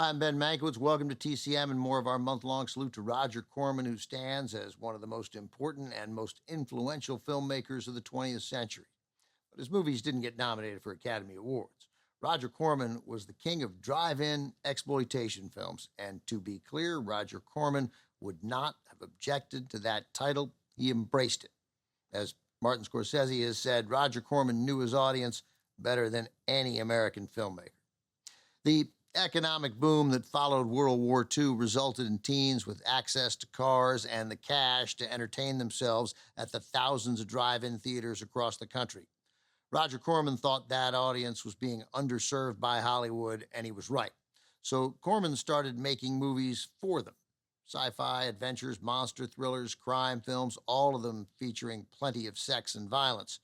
Hi, I'm Ben Mankiewicz. Welcome to TCM and more of our month-long salute to Roger Corman, who stands as one of the most important and most influential filmmakers of the 20th century. But his movies didn't get nominated for Academy Awards. Roger Corman was the king of drive-in exploitation films, and to be clear, Roger Corman would not have objected to that title. He embraced it. As Martin Scorsese has said, Roger Corman knew his audience better than any American filmmaker. The economic boom that followed World War II resulted in teens with access to cars and the cash to entertain themselves at the thousands of drive-in theaters across the country. Roger Corman thought that audience was being underserved by Hollywood, and he was right. So Corman started making movies for them. Sci-fi, adventures, monster thrillers, crime films, all of them featuring plenty of sex and violence.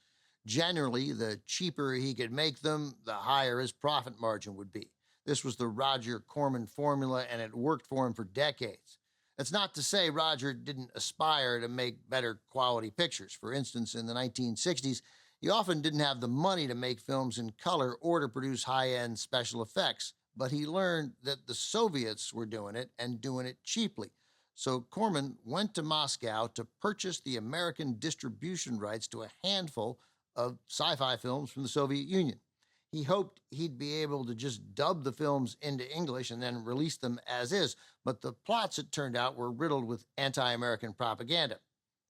Generally, the cheaper he could make them, the higher his profit margin would be. This was the Roger Corman formula, and it worked for him for decades. That's not to say Roger didn't aspire to make better quality pictures. For instance, in the 1960s, he often didn't have the money to make films in color or to produce high-end special effects, but he learned that the Soviets were doing it and doing it cheaply. So Corman went to Moscow to purchase the American distribution rights to a handful of sci-fi films from the Soviet Union. He hoped he'd be able to just dub the films into English and then release them as is, but the plots, it turned out, were riddled with anti-American propaganda.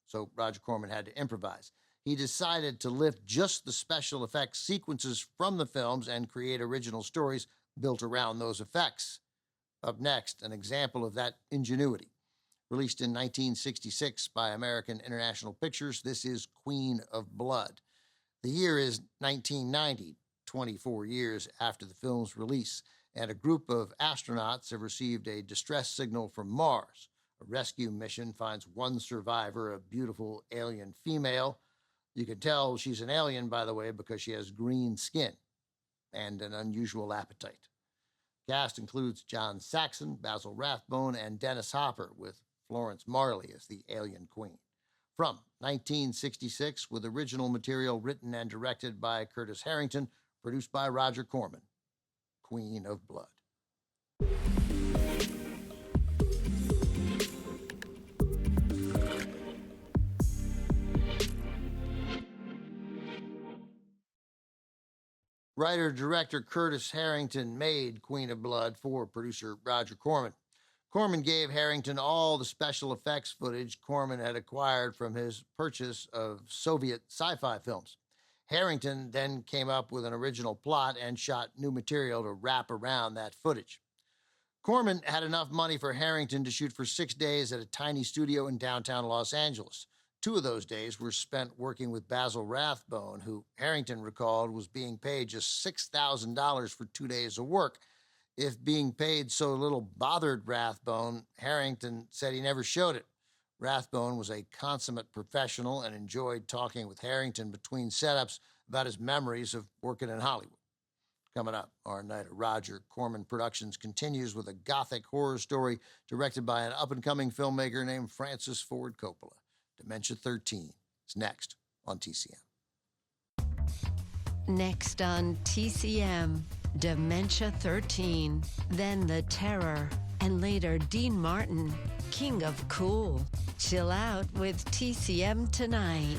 So Roger Corman had to improvise. He decided to lift just the special effects sequences from the films and create original stories built around those effects. Up next, an example of that ingenuity. Released in 1966 by American International Pictures, this is Queen of Blood. The year is 1990. 24 years after the film's release, and a group of astronauts have received a distress signal from Mars. A rescue mission finds one survivor, a beautiful alien female. You can tell she's an alien, by the way, because she has green skin and an unusual appetite. Cast includes John Saxon, Basil Rathbone, and Dennis Hopper, with Florence Marley as the alien queen. From 1966, with original material written and directed by Curtis Harrington, produced by Roger Corman, Queen of Blood. Writer-director Curtis Harrington made Queen of Blood for producer Roger Corman. Corman gave Harrington all the special effects footage Corman had acquired from his purchase of Soviet sci-fi films. Harrington then came up with an original plot and shot new material to wrap around that footage. Corman had enough money for Harrington to shoot for 6 days at a tiny studio in downtown Los Angeles. 2 of those days were spent working with Basil Rathbone, who Harrington recalled was being paid just $6,000 for 2 days of work. If being paid so little bothered Rathbone, Harrington said he never showed it. Rathbone was a consummate professional and enjoyed talking with Harrington between setups about his memories of working in Hollywood. Coming up, our night at Roger Corman Productions continues with a gothic horror story directed by an up-and-coming filmmaker named Francis Ford Coppola. Dementia 13 is next on TCM. Next on TCM, Dementia 13, then The Terror, and later Dean Martin, King of Cool. Chill out with TCM tonight.